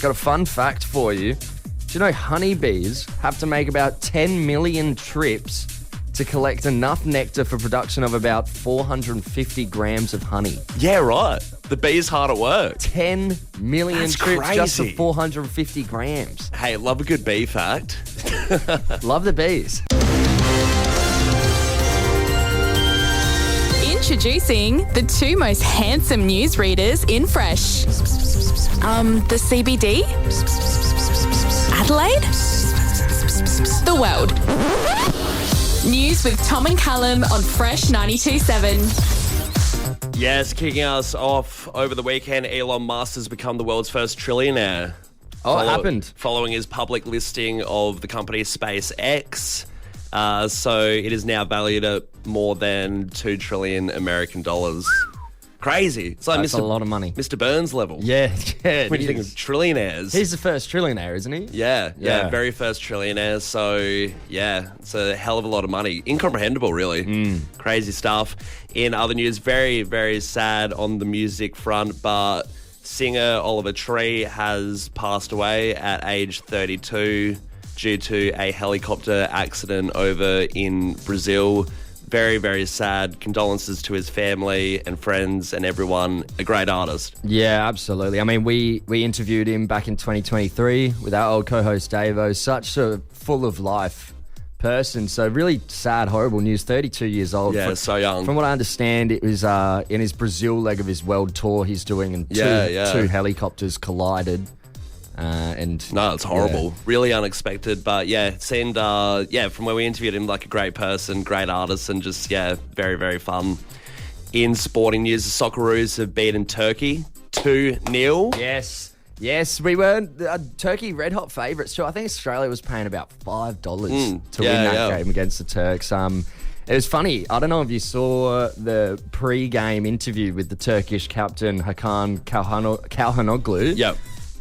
Got a fun fact for you. Do you know honeybees have to make about 10 million trips to collect enough nectar for production of about 450 grams of honey? Yeah, right. The bee's hard at work. 10 million That's trips crazy. just for 450 grams. Hey, love a good bee fact. Love the bees. Introducing the two most handsome newsreaders in Fresh. The CBD? Adelaide? The world. News with Tom and Callum on Fresh 92.7. Yes, kicking us off over the weekend, Elon Musk has become the world's first trillionaire. Oh, it happened. Following his public listing of the company SpaceX. So it is now valued at more than 2 trillion American dollars. Crazy. It's like That's a lot of money. Mr. Burns level. Yeah. When you think of trillionaires. He's the first trillionaire, isn't he? Yeah, very first trillionaire. So, yeah, it's a hell of a lot of money. Incomprehensible, really. Crazy stuff. In other news, very, very sad on the music front, but singer Oliver Tree has passed away at age 32 due to a helicopter accident over in Brazil. Very, very sad. Condolences to his family and friends and everyone. A great artist. Yeah, absolutely. I mean, we interviewed him back in 2023 with our old co-host Davo. Such a full of life person. So really sad, horrible news. 32 years old. Yeah, so young. From what I understand, it was in his Brazil leg of his world tour he's doing, and two helicopters collided. No, it's horrible. Yeah. Really unexpected, but yeah, it seemed, from where we interviewed him, like a great person, great artist, and just, very, very fun. In sporting news, the Socceroos have beaten Turkey 2-0. Yes, we were Turkey red hot favourites too. I think Australia was paying about $5 to win that game against the Turks. It was funny. I don't know if you saw the pre-game interview with the Turkish captain Hakan Calhanoglu. Yep.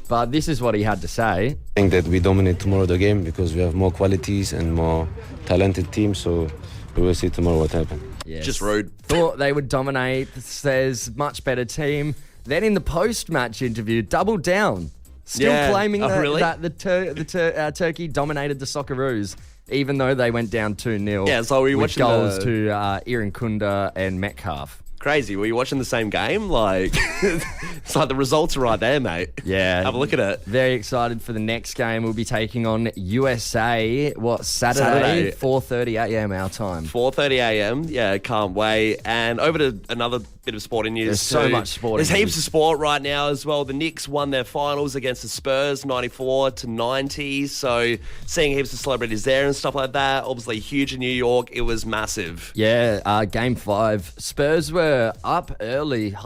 But this is what he had to say. I think that we dominate tomorrow the game because we have more qualities and more talented team. So we will see tomorrow what happens. Yes. Just rude. Thought they would dominate. Says much better team. Then in the post-match interview, doubled down. Still claiming that the Turkey dominated the Socceroos, even though they went down 2-0. Yeah, so were you with watching goals to Irankunda and Metcalf. Crazy. Were you watching the same game? Like, it's like the results are right there, mate. Yeah. Have a look at it. Very excited for the next game. We'll be taking on USA, Saturday. 4:30 a.m. our time. 4:30 a.m. Yeah, can't wait. And over to another bit of sporting news. There's so much sporting There's heaps of sport right now as well. The Knicks won their finals against the Spurs, 94-90. So seeing heaps of celebrities there and stuff like that. Obviously huge in New York. It was massive. Yeah, Game 5. Spurs were up early.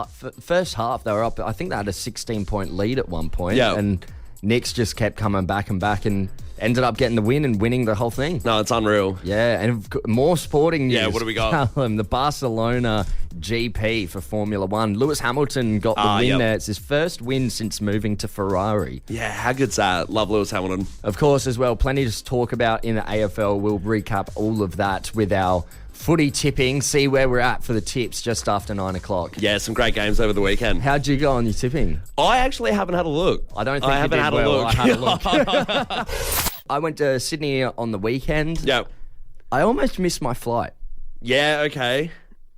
First half, they were up. I think they had a 16-point lead at one point. Yeah. And Knicks just kept coming back and ended up getting the win and winning the whole thing. No, it's unreal. Yeah, and more sporting news. Yeah, what do we got? Callum, the Barcelona GP for Formula One. Lewis Hamilton got the win there. It's his first win since moving to Ferrari. Yeah, how good's that? Love Lewis Hamilton. Of course, as well, plenty to talk about in the AFL. We'll recap all of that with our footy tipping, see where we're at for the tips just after 9 o'clock. Yeah, some great games over the weekend. How'd you go on your tipping? I actually haven't had a look. I don't think I haven't had a look. I had a look. I went to Sydney on the weekend. Yeah. I almost missed my flight. Yeah, okay.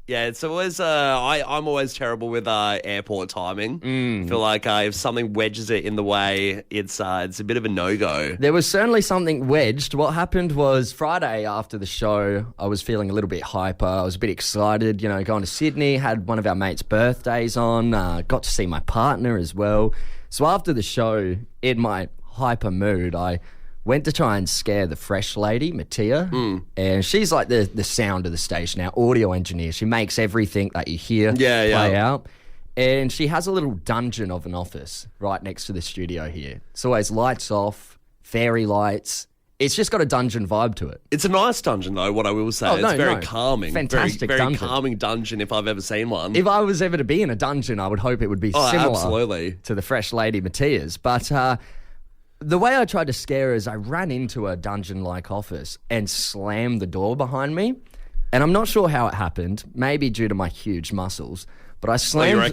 Yeah, it's always, I'm always terrible with airport timing. I feel like if something wedges it in the way, it's a bit of a no-go. There was certainly something wedged. What happened was Friday after the show, I was feeling a little bit hyper. I was a bit excited, going to Sydney, had one of our mates' birthdays on, got to see my partner as well. So after the show, in my hyper mood, I went to try and scare the fresh lady, Mattia, and she's like the sound of the station, our audio engineer. She makes everything that you hear play out. And she has a little dungeon of an office right next to the studio here. It's always lights off, fairy lights. It's just got a dungeon vibe to it. It's a nice dungeon, though, what I will say. Oh, it's very calming. Fantastic very dungeon. Calming dungeon if I've ever seen one. If I was ever to be in a dungeon, I would hope it would be similar to the fresh lady Mattia's. But the way I tried to scare her is I ran into a dungeon-like office and slammed the door behind me. And I'm not sure how it happened, maybe due to my huge muscles, but I slammed... Oh, you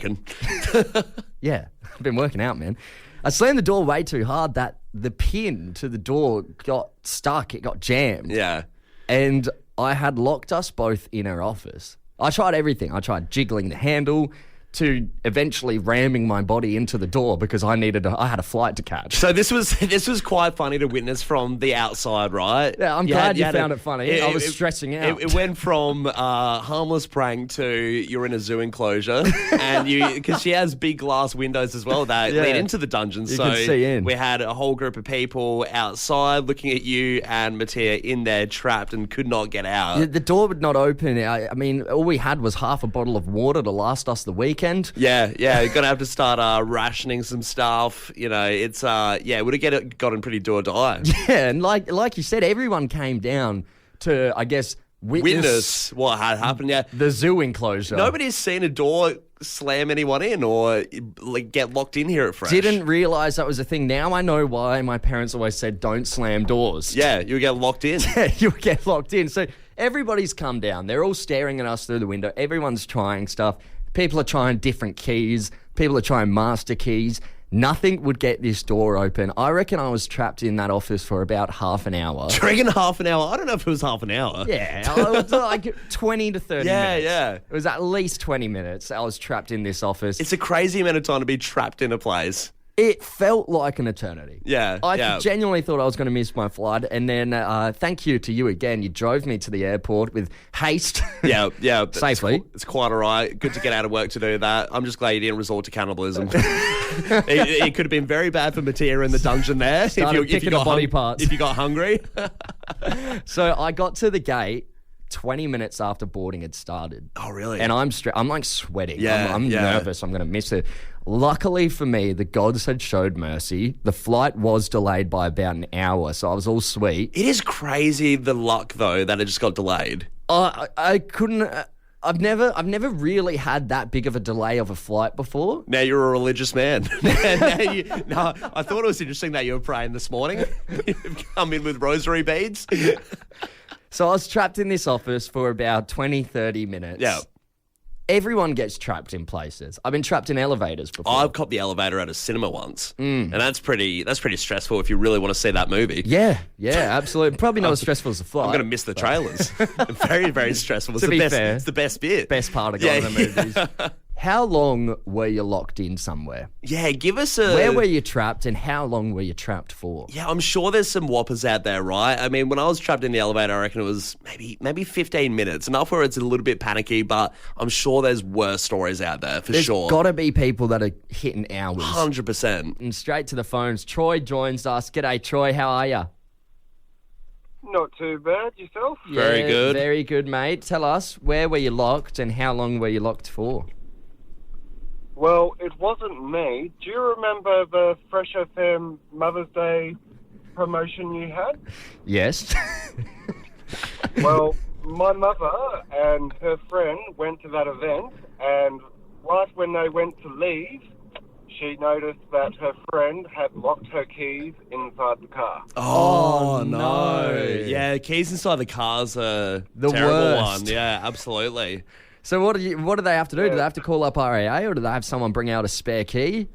reckon? Yeah, I've been working out, man. I slammed the door way too hard that the pin to the door got stuck. It got jammed. Yeah. And I had locked us both in her office. I tried everything. I tried jiggling the handle to eventually ramming my body into the door because I had a flight to catch. So this was quite funny to witness from the outside, right? Yeah, I'm glad you found it funny. I was stressing out. It went from harmless prank to you're in a zoo enclosure, and because she has big glass windows as well that lead into the dungeon, You so can see in. we had a whole group of people outside looking at you and Mattia in there trapped and could not get out. The door would not open. I mean, all we had was half a bottle of water to last us the weekend. Yeah, you're going to have to start rationing some stuff. You know, it's, it would have gotten pretty do or die. Yeah, and like you said, everyone came down to, I guess, witness What had happened, yeah. the zoo enclosure. Nobody's seen a door slam anyone in or like get locked in here at Fresh. Didn't realise that was a thing. Now I know why my parents always said don't slam doors. Yeah, you get locked in. You'll get locked in. So everybody's come down. They're all staring at us through the window. Everyone's trying stuff. People are trying different keys. People are trying master keys. Nothing would get this door open. I reckon I was trapped in that office for about half an hour. Do you reckon half an hour? I don't know if it was half an hour. Yeah, it was like 20 to 30 minutes. Yeah. It was at least 20 minutes. I was trapped in this office. It's a crazy amount of time to be trapped in a place. It felt like an eternity. Yeah, I genuinely thought I was going to miss my flight. And then thank you to you again. You drove me to the airport with haste. Yeah. Safely. It's quite all right. Good to get out of work to do that. I'm just glad you didn't resort to cannibalism. it could have been very bad for Mattia in the dungeon there. If you got body parts. If you got hungry. So I got to the gate 20 minutes after boarding had started. Oh, really? And I'm like sweating. Yeah, I'm nervous. I'm going to miss it. Luckily for me, the gods had showed mercy. The flight was delayed by about an hour, so I was all sweet. It is crazy the luck though that it just got delayed. I couldn't. I've never really had that big of a delay of a flight before. Now you're a religious man. I thought it was interesting that you were praying this morning. You've come in with rosary beads. So I was trapped in this office for about 20, 30 minutes. Yeah. Everyone gets trapped in places. I've been trapped in elevators before. I've copped the elevator at a cinema once, and that's pretty stressful if you really want to see that movie. Yeah, absolutely. Probably not as stressful as a flight. I'm going to miss the trailers. Very, very stressful. To be fair, it's the best bit. Best part of going to the movies. How long were you locked in somewhere? Yeah, give us a... Where were you trapped and how long were you trapped for? Yeah, I'm sure there's some whoppers out there, right? I mean, when I was trapped in the elevator, I reckon it was maybe 15 minutes. Enough where it's a little bit panicky, but I'm sure there's worse stories out there, for sure. There's got to be people that are hitting hours. 100%. And straight to the phones. Troy joins us. G'day, Troy. How are you? Not too bad. Yourself? Very good. Very good, mate. Tell us, where were you locked and how long were you locked for? Well, it wasn't me. Do you remember the Fresh FM Mother's Day promotion you had? Yes. Well, my mother and her friend went to that event, and right when they went to leave, she noticed that her friend had locked her keys inside the car. Oh, no. Yeah, keys inside the car's a The terrible worst. one. Yeah, absolutely. So what do they have to do? Do they have to call up RAA or do they have someone bring out a spare key?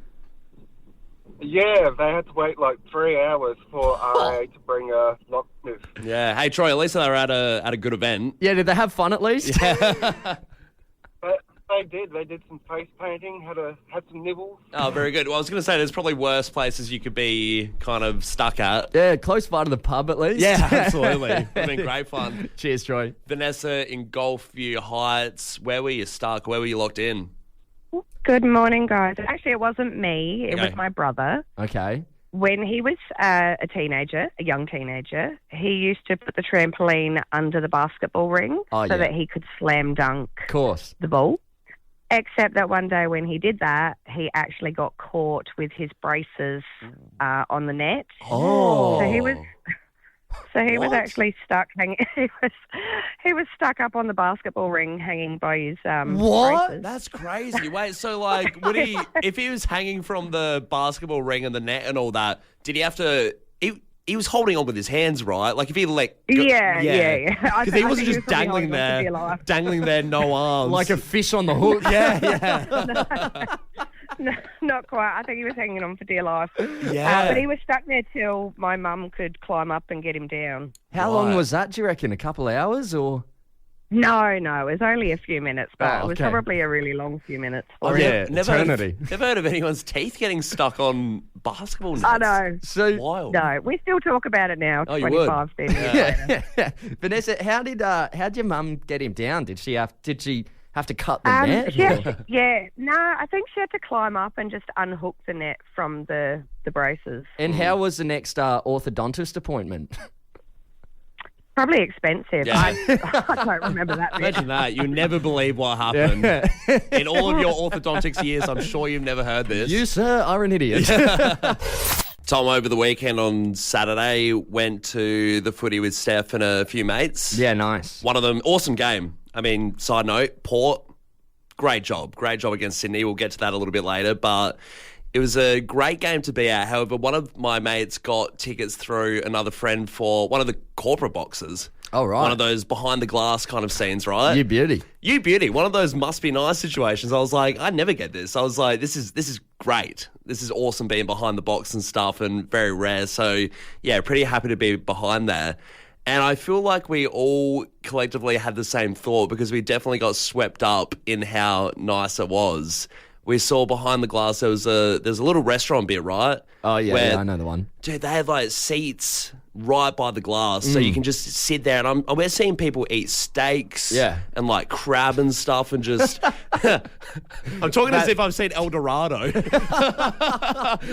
Yeah, they had to wait like 3 hours for RAA to bring a locksmith. Yeah. Hey, Troy, at least they were at a good event. Yeah, did they have fun at least? But they did. They did some face painting, had some nibbles. Oh, very good. Well, I was going to say there's probably worse places you could be kind of stuck at. Yeah, close by to the pub at least. Yeah, absolutely. It's been great fun. Cheers, Troy. Vanessa in Gulfview Heights, where were you stuck? Where were you locked in? Good morning, guys. Actually, it wasn't me. It Okay. was my brother. Okay. When he was a young teenager, he used to put the trampoline under the basketball ring Oh, so yeah. that he could slam dunk Of course. the ball. Except that one day when he did that, he actually got caught with his braces on the net. Oh. So he was What? actually stuck hanging. He was stuck up on the basketball ring, hanging by his What? braces. That's crazy. Wait, so like, would he, if he was hanging from the basketball ring and the net and all that, did he have to, he was holding on with his hands, right? Like if he let go, Yeah. Because he wasn't just dangling there, no arms. Like a fish on the hook. Yeah. No, not quite. I think he was hanging on for dear life. Yeah. But he was stuck there till my mum could climb up and get him down. How long was that, do you reckon? A couple of hours or? No, it was only a few minutes, but it was okay. probably a really long few minutes. Oh, for him. never heard eternity. never heard of anyone's teeth getting stuck on basketball nets. I know. So, Wild. No, we still talk about it now, Oh, you would? 25, 30 years later. Vanessa, how'd your mum get him down? Did she have to cut the net? I think she had to climb up and just unhook the net from the braces. And how was the next orthodontist appointment? Probably expensive. Yeah. I don't remember that bit. Imagine that. You never believe what happened. In all of your orthodontics years, I'm sure you've never heard this. You, sir, are an idiot. Tom, over the weekend on Saturday, went to the footy with Steph and a few mates. Yeah, nice. One of them, awesome game. I mean, side note, Port, great job. Great job against Sydney. We'll get to that a little bit later, but it was a great game to be at. However, one of my mates got tickets through another friend for one of the corporate boxes. Oh, right. One of those behind the glass kind of scenes, right? You beauty. You beauty. One of those must be nice situations. I was like, I never get this. I was like, this is great. This is awesome being behind the box and stuff and very rare. So, yeah, pretty happy to be behind there. And I feel like we all collectively had the same thought because we definitely got swept up in how nice it was. We saw behind the glass there's a little restaurant bit, right? Oh, yeah, Where, I know the one. Dude, they have like seats right by the glass, so you can just sit there. And we're seeing people eat steaks, and like crab and stuff, and just. I'm talking as if I've seen El Dorado.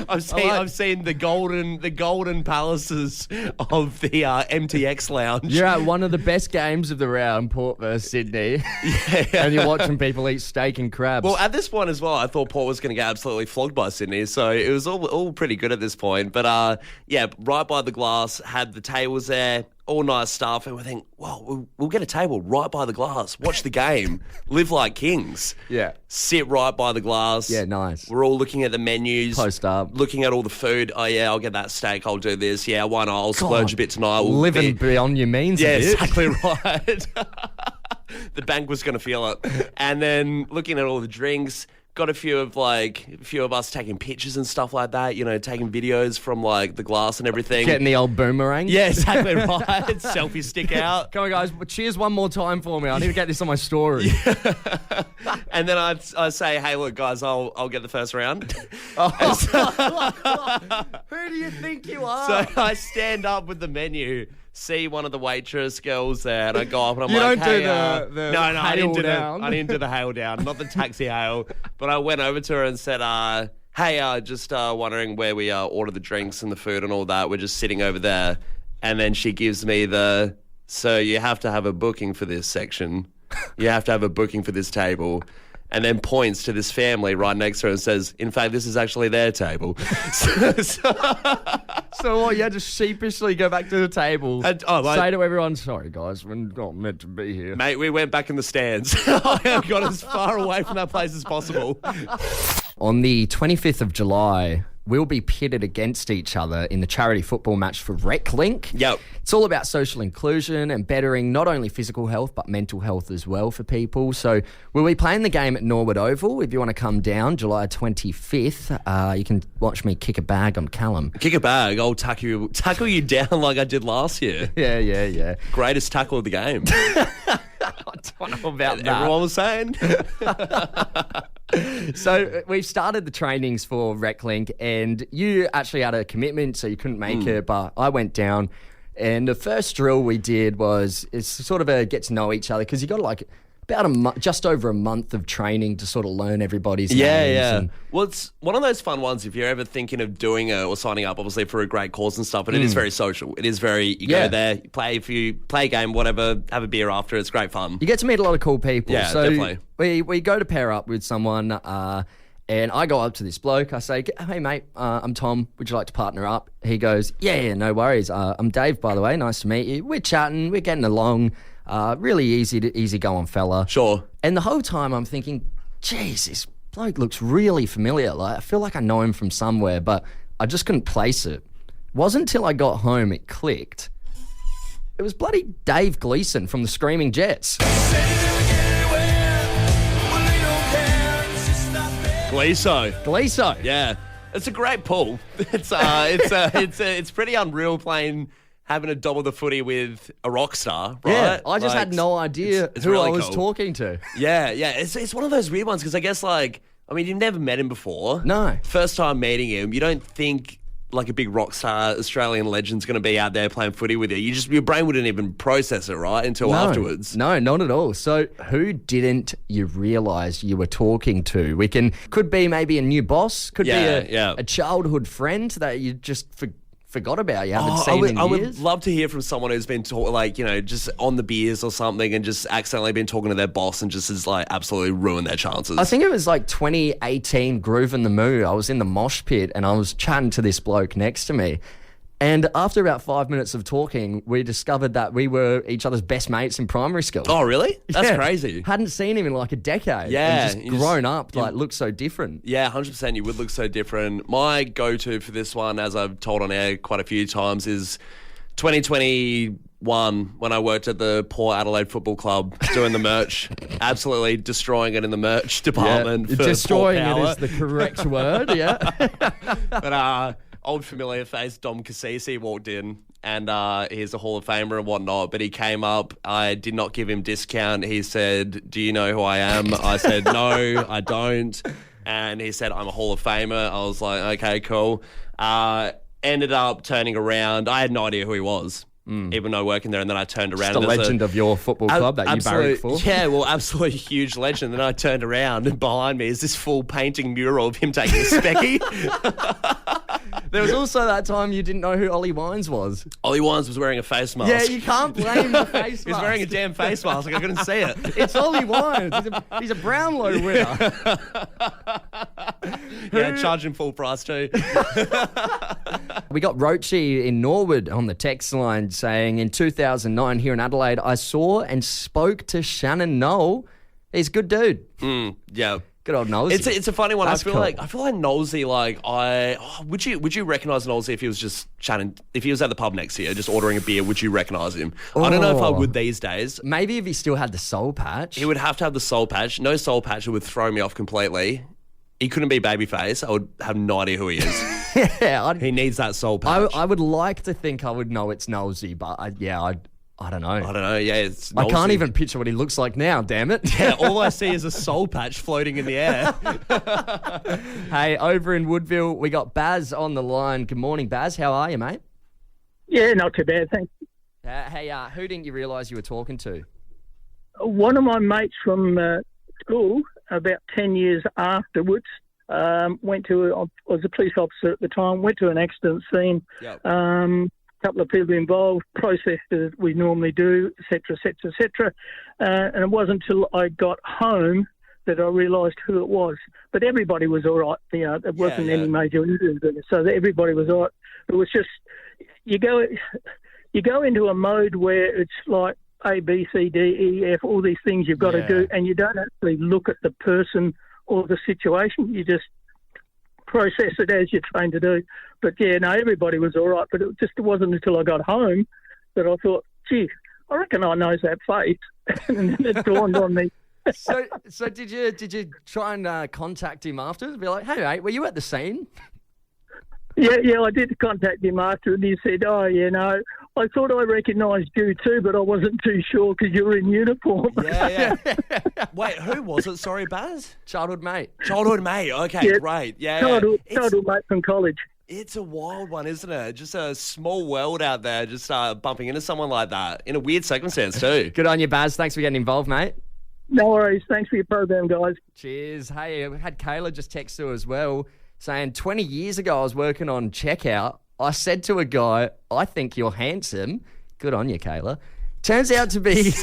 I've seen the golden palaces of the MTX lounge. You're at one of the best games of the round, Port versus Sydney, and you're watching people eat steak and crabs. Well, at this point as well, I thought Port was going to get absolutely flogged by Sydney, so it was all pretty good at this point. But right by the glass, had the tables there, all nice stuff, and we think, well, we'll get a table right by the glass, watch the game, live like kings. Yeah. Sit right by the glass. Yeah, nice. We're all looking at the menus. Post up. Looking at all the food. Oh, yeah, I'll get that steak. I'll do this. Yeah, why not? I'll splurge a bit tonight. Living beyond your means Yeah, a bit. exactly right. The bank was going to feel it. And then looking at all the drinks, got a few of us taking pictures and stuff like that, taking videos from like the glass and everything. Getting the old boomerang. Yeah, exactly right. Selfie stick out. Come on, guys. Cheers one more time for me. I need to get this on my story. And then I say, hey, look, guys, I'll get the first round. Who do you think you are? So I stand up with the menu, see one of the waitress girls there, and I go up and I'm You like, don't hey, do the no, I didn't hail do down. I didn't do the hail down, not the taxi hail, but I went over to her and said, hey, just wondering where we order the drinks and the food and all that. We're just sitting over there. And then she gives me so you have to have a booking for this section. You have to have a booking for this table. And then points to this family right next to her and says, in fact, this is actually their table. So what, you had to sheepishly go back to the table, say to everyone, sorry, guys, we're not meant to be here. Mate, we went back in the stands. I got as far away from that place as possible. On the 25th of July, we'll be pitted against each other in the charity football match for RecLink. Yep. It's all about social inclusion and bettering not only physical health, but mental health as well for people. So we'll be playing the game at Norwood Oval. If you want to come down July 25th, you can watch me kick a bag on Callum. Kick a bag. I'll tackle you down like I did last year. Yeah. Greatest tackle of the game. I don't know about that. Everyone was saying. So we've started the trainings for RecLink, and you actually had a commitment, so you couldn't make it, but I went down, and the first drill we did it's sort of a get to know each other, because you got like about just over a month of training to sort of learn everybody's names. Yeah. Well, it's one of those fun ones if you're ever thinking of doing or signing up, obviously, for a great cause and stuff, but it is very social. It is very, you go there, you play a game, whatever, have a beer after, it's great fun. You get to meet a lot of cool people. Yeah, so definitely. We go to pair up with someone, and I go up to this bloke. I say, hey, mate, I'm Tom. Would you like to partner up? He goes, yeah, no worries. I'm Dave, by the way. Nice to meet you. We're chatting. We're getting along. Really easy going fella. Sure. And the whole time I'm thinking, geez, this bloke looks really familiar. Like I feel like I know him from somewhere, but I just couldn't place it. It wasn't until I got home it clicked. It was bloody Dave Gleeson from the Screaming Jets. Gleeso. Yeah. It's a great pull. It's pretty unreal having a dob of the footy with a rock star, right? Yeah, I just had no idea it's who really I was cool. talking to. Yeah. It's one of those weird ones because I guess you've never met him before. No. First time meeting him, you don't think like a big rock star Australian legend's going to be out there playing footy with you. Your brain wouldn't even process it, right, until afterwards. No, not at all. So who didn't you realise you were talking to? Could be maybe a new boss, could be a childhood friend that you just forgot about. You haven't seen in years. I would love to hear from someone who's been just on the beers or something and just accidentally been talking to their boss and just has absolutely ruined their chances. I think it was 2018 Groove in the Moo. I was in the mosh pit and I was chatting to this bloke next to me. And after about 5 minutes of talking, we discovered that we were each other's best mates in primary school. Oh, really? That's crazy. Hadn't seen him in a decade. Yeah. And just grown up, looked so different. Yeah, 100%. You would look so different. My go-to for this one, as I've told on air quite a few times, is 2021 when I worked at the poor Adelaide Football Club doing the merch. Absolutely destroying it in the merch department. Yeah, for destroying poor it power. is the correct word, yeah. But old familiar face, Dom Cassisi, walked in and he's a Hall of Famer and whatnot, but he came up. I did not give him discount. He said, "Do you know who I am?" I said, "No, I don't." And he said, "I'm a Hall of Famer." I was like, okay, cool. Ended up turning around. I had no idea who he was, even though working there. And then I turned around. Just a legend of your football club that you barracked for. Yeah, well, absolutely huge legend. And then I turned around and behind me is this full painting mural of him taking a specky. There was also that time you didn't know who Ollie Wines was. Ollie Wines was wearing a face mask. Yeah, you can't blame the face mask. He was wearing a damn face mask. I couldn't see it. It's Ollie Wines. He's a Brownlow winner. Yeah, charging full price too. We got Roachy in Norwood on the text line saying, in 2009 here in Adelaide, I saw and spoke to Shannon Knoll. He's a good dude. Yeah. Good old Knowlesy. It's a funny one. That's I feel like Knowlesy. Would you recognise Knowlesy if he was just chatting? If he was at the pub next to you, just ordering a beer, would you recognise him? I don't know if I would these days. Maybe if he still had the soul patch. He would have to have the soul patch. No soul patch, it would throw me off completely. He couldn't be babyface. I would have no idea who he is. Yeah, he needs that soul patch. I would like to think I would know it's Knowlesy, but I don't know. I don't know. Yeah, it's I can't Knowlesy. even picture what he looks like now, damn it. Yeah, all I see is a soul patch floating in the air. Hey, over in Woodville, we got Baz on the line. Good morning, Baz. How are you, mate? Yeah, not too bad, thanks. Who didn't you realise you were talking to? One of my mates from school, about 10 years afterwards, I was a police officer at the time, went to an accident scene. Yep. Couple of people involved, processed as we normally do, etc., etc., etc. And it wasn't until I got home that I realised who it was. But everybody was all right. There wasn't any major injuries, so everybody was all right. It was just you go into a mode where it's like A, B, C, D, E, F, all these things you've got to do, and you don't actually look at the person or the situation. You just process it as you're trained to do. But yeah, no, everybody was all right. But it wasn't until I got home that I thought, gee, I reckon I knows that face. And then it dawned on me. So did you try and contact him afterwards? Be like, hey mate, were you at the scene? Yeah, I did contact him after, and he said, "Oh, yeah, no, I thought I recognised you too, but I wasn't too sure because you were in uniform." Yeah. Wait, who was it? Sorry, Baz? Childhood mate. Childhood mate. Okay, Yeah, great. Yeah. Childhood mate from college. It's a wild one, isn't it? Just a small world out there, just bumping into someone like that in a weird circumstance too. Good on you, Baz. Thanks for getting involved, mate. No worries. Thanks for your program, guys. Cheers. Hey, we had Kayla just text through as well, saying 20 years ago I was working on checkout. I said to a guy, I think you're handsome. Good on you, Kayla. Turns out to be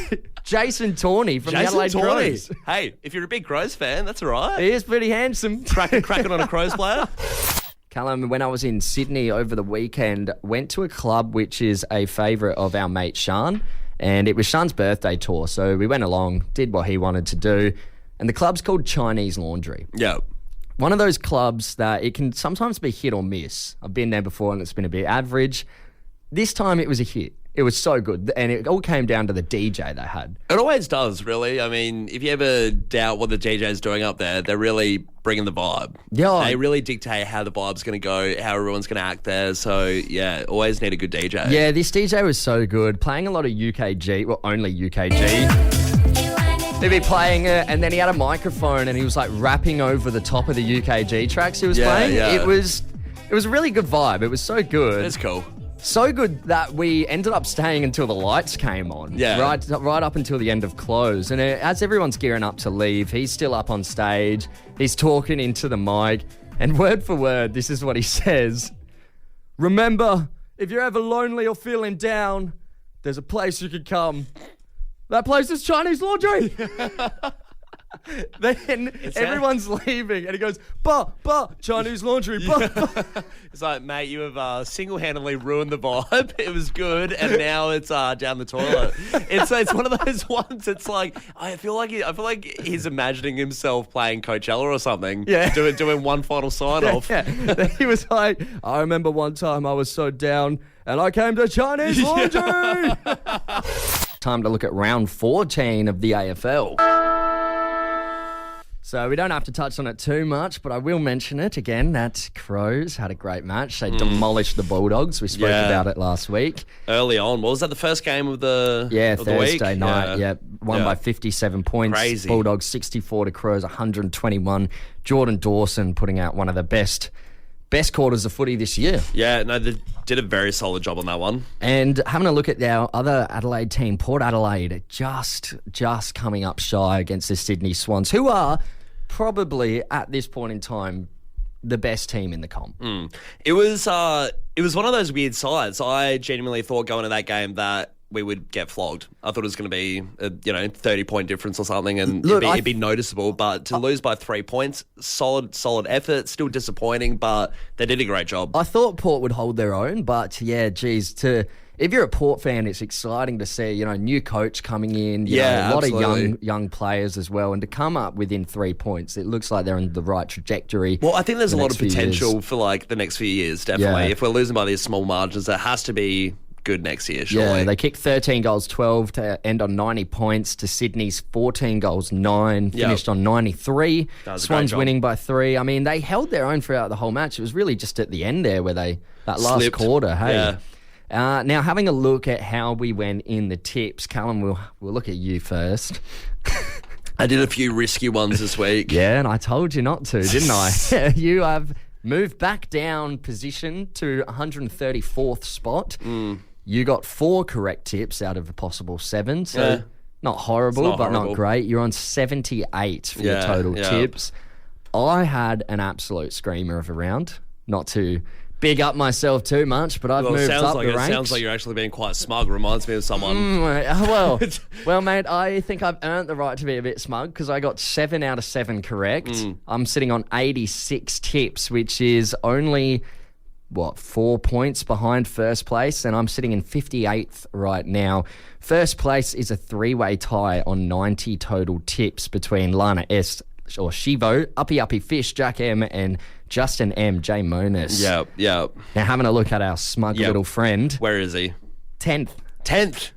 Jason Tawney from the Adelaide Crows. Hey, if you're a big Crows fan, that's all right. He is pretty handsome. Cracking on a Crows player. Callum, when I was in Sydney over the weekend, went to a club which is a favourite of our mate Sean, and it was Sean's birthday tour. So we went along, did what he wanted to do, and the club's called Chinese Laundry. Yeah. One of those clubs that it can sometimes be hit or miss. I've been there before and it's been a bit average. This time it was a hit. It was so good. And it all came down to the DJ they had. It always does, really. I mean, if you ever doubt what the DJ's doing up there, they're really bringing the vibe. Yeah. They really dictate how the vibe's going to go, how everyone's going to act there. So, yeah, always need a good DJ. Yeah, this DJ was so good. Playing a lot of UKG, well, only UKG. He'd be playing it, and then he had a microphone, and he was like rapping over the top of the UKG tracks he was playing. Yeah. It was a really good vibe. It was so good. It's cool. So good that we ended up staying until the lights came on. Yeah. Right up until the end of close. And as everyone's gearing up to leave, he's still up on stage. He's talking into the mic. And word for word, this is what he says. Remember, if you're ever lonely or feeling down, there's a place you can come. That place is Chinese Laundry. Then everyone's leaving, and he goes, Chinese Laundry, It's like, mate, you have single-handedly ruined the vibe. It was good, and now it's down the toilet. It's one of those ones. It's like I feel like he's imagining himself playing Coachella or something. Yeah, doing one final sign-off. Yeah. He was like, I remember one time I was so down, and I came to Chinese Laundry. Time to look at round 14 of the AFL. So we don't have to touch on it too much, but I will mention it again that Crows had a great match. They demolished the Bulldogs. We spoke about it last week. Early on. What was that, the first game of the Thursday week? night. Yeah. Won by 57 points. Crazy. Bulldogs 64 to Crows 121. Jordan Dawson putting out one of the best quarters of footy this year. Yeah, no, they did a very solid job on that one. And having a look at our other Adelaide team, Port Adelaide, just coming up shy against the Sydney Swans, who are probably at this point in time the best team in the comp. It was one of those weird sides. I genuinely thought going to that game that we would get flogged. I thought it was going to be a 30-point difference or something, and it'd be noticeable. But to lose by 3 points, solid effort. Still disappointing, but they did a great job. I thought Port would hold their own, but yeah, geez, if you're a Port fan, it's exciting to see, new coach coming in, a lot absolutely. of young players as well, and to come up within 3 points, it looks like they're on the right trajectory. Well, I think there's a lot of few potential years. for the next few years, definitely. Yeah. If we're losing by these small margins, that has to be good next year, surely. Yeah, they kicked 13 goals, 12 to end on 90 points to Sydney's 14 goals, 9, finished on 93. Swans winning by 3. I mean, they held their own throughout the whole match. It was really just at the end there where that last slipped. quarter, hey. Yeah. Now, having a look at how we went in the tips, Callum, we'll look at you first. I did a few risky ones this week. Yeah, and I told you not to, didn't I? You have moved back down position to 134th spot. You got 4 correct tips out of a possible 7, so not horrible, but not great. You're on 78 for your total tips. I had an absolute screamer of a round, not to big up myself too much, but I've moved up the ranks. It sounds like you're actually being quite smug. Reminds me of someone. Well, mate, I think I've earned the right to be a bit smug because I got 7 out of 7 correct. I'm sitting on 86 tips, which is only 4 points behind first place, and I'm sitting in 58th right now. First place is a 3-way tie on 90 total tips between Lana S. or Shivo, Uppy Fish, Jack M, and Justin M, J Monis. Yeah. Now, having a look at our smug little friend. Where is he? 10th.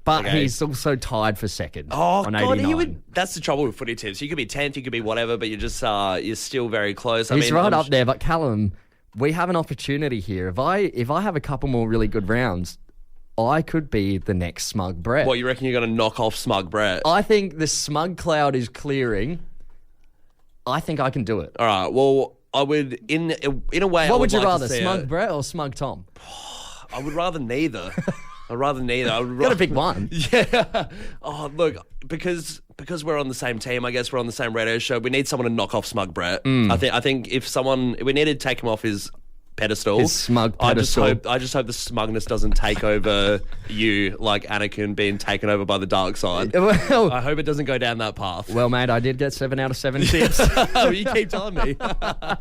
But he's also tied for second on 89. That's the trouble with footy tips. You could be 10th, you could be whatever, but you're just you're still very close. He's right up there, but Callum, we have an opportunity here. If I have a couple more really good rounds, I could be the next smug Brett. What, you reckon you're going to knock off smug Brett? I think the smug cloud is clearing. I think I can do it. All right, well, I would, in a way, What would you like rather, to see smug Brett or smug Tom? I would rather neither. I would Gotta pick one. Yeah. Oh, look, because we're on the same team, I guess we're on the same radio show, we need someone to knock off smug Brett. I think if we need to take him off his pedestal. His smug pedestal. I just hope the smugness doesn't take over you like Anakin being taken over by the dark side. Well, I hope it doesn't go down that path. Well, mate, I did get 7 out of 7 tips. You keep telling me.